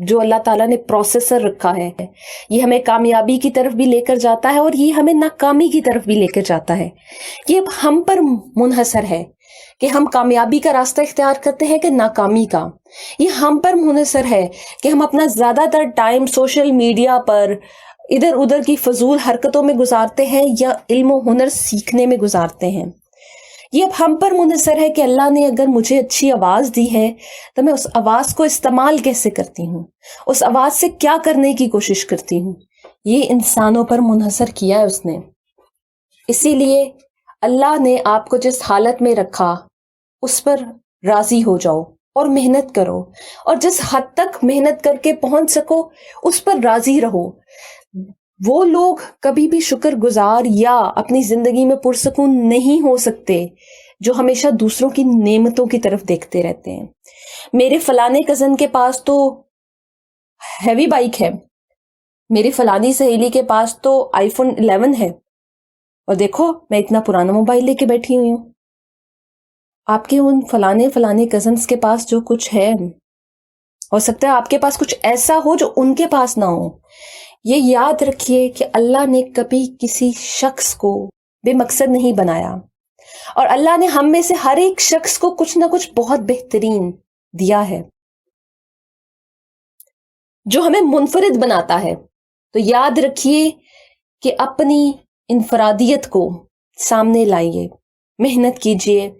جو اللہ تعالیٰ نے پروسیسر رکھا ہے، یہ ہمیں کامیابی کی طرف بھی لے کر جاتا ہے اور یہ ہمیں ناکامی کی طرف بھی لے کر جاتا ہے. یہ اب ہم پر منحصر ہے کہ ہم کامیابی کا راستہ اختیار کرتے ہیں کہ ناکامی کا. یہ ہم پر منحصر ہے کہ ہم اپنا زیادہ تر ٹائم سوشل میڈیا پر ادھر ادھر کی فضول حرکتوں میں گزارتے ہیں یا علم و ہنر سیکھنے میں گزارتے ہیں. یہ اب ہم پر منحصر ہے کہ اللہ نے اگر مجھے اچھی آواز دی ہے تو میں اس آواز کو استعمال کیسے کرتی ہوں، اس آواز سے کیا کرنے کی کوشش کرتی ہوں. یہ انسانوں پر منحصر کیا ہے اس نے. اسی لیے اللہ نے آپ کو جس حالت میں رکھا اس پر راضی ہو جاؤ اور محنت کرو، اور جس حد تک محنت کر کے پہنچ سکو اس پر راضی رہو. وہ لوگ کبھی بھی شکر گزار یا اپنی زندگی میں پرسکون نہیں ہو سکتے جو ہمیشہ دوسروں کی نعمتوں کی طرف دیکھتے رہتے ہیں. میرے فلانے کزن کے پاس تو ہیوی بائک ہے، میری فلانی سہیلی کے پاس تو آئی فون 11 ہے، اور دیکھو میں اتنا پرانا موبائل لے کے بیٹھی ہوئی ہوں. آپ کے ان فلانے کزنس کے پاس جو کچھ ہے، ہو سکتا ہے آپ کے پاس کچھ ایسا ہو جو ان کے پاس نہ ہو. یہ یاد رکھیے کہ اللہ نے کبھی کسی شخص کو بے مقصد نہیں بنایا، اور اللہ نے ہم میں سے ہر ایک شخص کو کچھ نہ کچھ بہت بہترین دیا ہے جو ہمیں منفرد بناتا ہے. تو یاد رکھیے کہ اپنی انفرادیت کو سامنے لائیے، محنت کیجیے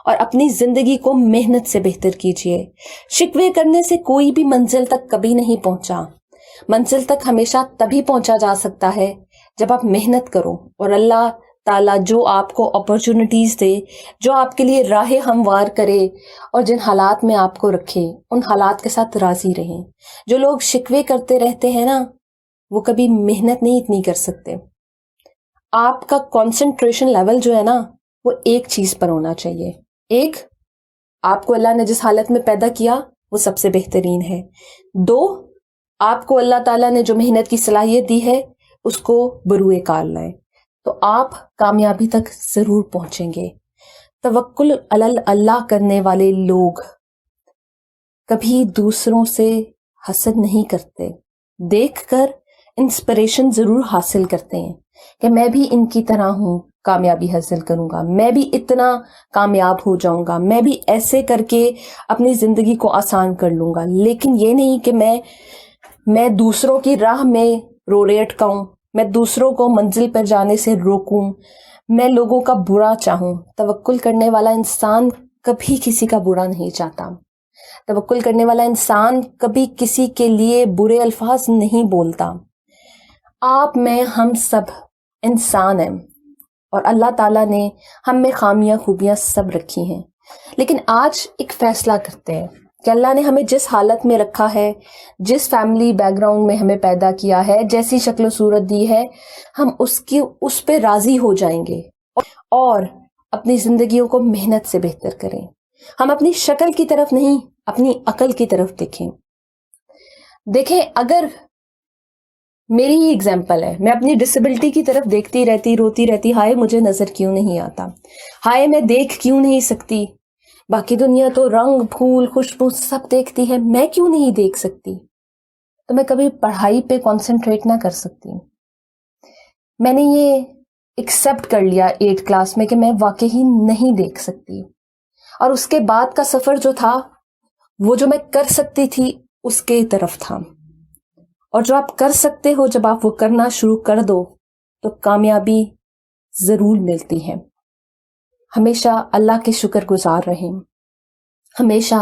اور اپنی زندگی کو محنت سے بہتر کیجیے. شکوے کرنے سے کوئی بھی منزل تک کبھی نہیں پہنچا. منزل تک ہمیشہ تبھی پہنچا جا سکتا ہے جب آپ محنت کرو، اور اللہ تعالیٰ جو آپ کو اپرچونٹیز دے، جو آپ کے لیے راہ ہموار کرے، اور جن حالات میں آپ کو رکھے ان حالات کے ساتھ راضی رہیں. جو لوگ شکوے کرتے رہتے ہیں نا، وہ کبھی محنت نہیں اتنی کر سکتے. آپ کا کانسنٹریشن لیول جو ہے نا، وہ ایک چیز پر ہونا چاہیے. ایک، آپ کو اللہ نے جس حالت میں پیدا کیا وہ سب سے بہترین ہے. دو، آپ کو اللہ تعالیٰ نے جو محنت کی صلاحیت دی ہے اس کو بروئے کار لائیں، تو آپ کامیابی تک ضرور پہنچیں گے. توکل علی اللہ کرنے والے لوگ کبھی دوسروں سے حسد نہیں کرتے، دیکھ کر انسپریشن ضرور حاصل کرتے ہیں کہ میں بھی ان کی طرح ہوں، کامیابی حاصل کروں گا، میں بھی اتنا کامیاب ہو جاؤں گا، میں بھی ایسے کر کے اپنی زندگی کو آسان کر لوں گا. لیکن یہ نہیں کہ میں دوسروں کی راہ میں روڑے اٹکاؤں، میں دوسروں کو منزل پر جانے سے روکوں، میں لوگوں کا برا چاہوں. توکل کرنے والا انسان کبھی کسی کا برا نہیں چاہتا. توکل کرنے والا انسان کبھی کسی کے لیے برے الفاظ نہیں بولتا. آپ میں ہم سب انسان ہیں، اور اللہ تعالیٰ نے ہم میں خامیاں خوبیاں سب رکھی ہیں. لیکن آج ایک فیصلہ کرتے ہیں کہ اللہ نے ہمیں جس حالت میں رکھا ہے، جس فیملی بیک گراؤنڈ میں ہمیں پیدا کیا ہے، جیسی شکل و صورت دی ہے، ہم اس پہ راضی ہو جائیں گے اور اپنی زندگیوں کو محنت سے بہتر کریں. ہم اپنی شکل کی طرف نہیں، اپنی عقل کی طرف دیکھیں. اگر میری ہی اگزامپل ہے، میں اپنی ڈسیبلٹی کی طرف دیکھتی رہتی، روتی رہتی، ہائے مجھے نظر کیوں نہیں آتا، ہائے میں دیکھ کیوں نہیں سکتی، باقی دنیا تو رنگ پھول خوشبو سب دیکھتی ہے، میں کیوں نہیں دیکھ سکتی، تو میں کبھی پڑھائی پہ کانسنٹریٹ نہ کر سکتی. میں نے یہ ایکسیپٹ کر لیا 8 کلاس میں کہ میں واقعی نہیں دیکھ سکتی، اور اس کے بعد کا سفر جو تھا وہ جو میں کر سکتی تھی اس کے طرف تھا. اور جو آپ کر سکتے ہو، جب آپ وہ کرنا شروع کر دو تو کامیابی ضرور ملتی ہے. ہمیشہ اللہ کے شکر گزار رہیں، ہمیشہ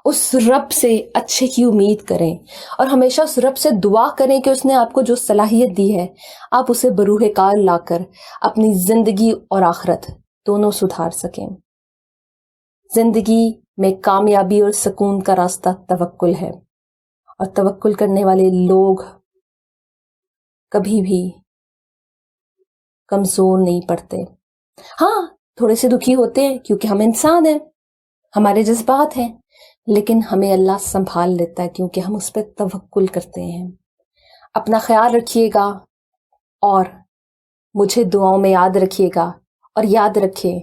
اس رب سے اچھے کی امید کریں، اور ہمیشہ اس رب سے دعا کریں کہ اس نے آپ کو جو صلاحیت دی ہے آپ اسے بروئے کار لا کر اپنی زندگی اور آخرت دونوں سدھار سکیں. زندگی میں کامیابی اور سکون کا راستہ توکل ہے، اور توکل کرنے والے لوگ کبھی بھی کمزور نہیں پڑتے. ہاں تھوڑے سے دکھی ہوتے ہیں کیونکہ ہم انسان ہیں، ہمارے جذبات ہیں، لیکن ہمیں اللہ سنبھال لیتا ہے کیونکہ ہم اس پہ توکل کرتے ہیں. اپنا خیال رکھیے گا اور مجھے دعاؤں میں یاد رکھیے گا، اور یاد رکھے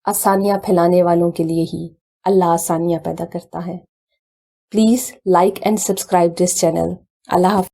آسانیاں پھیلانے والوں کے لیے ہی اللہ آسانیاں پیدا کرتا ہے. Please like and subscribe this channel. Allah Hafiz.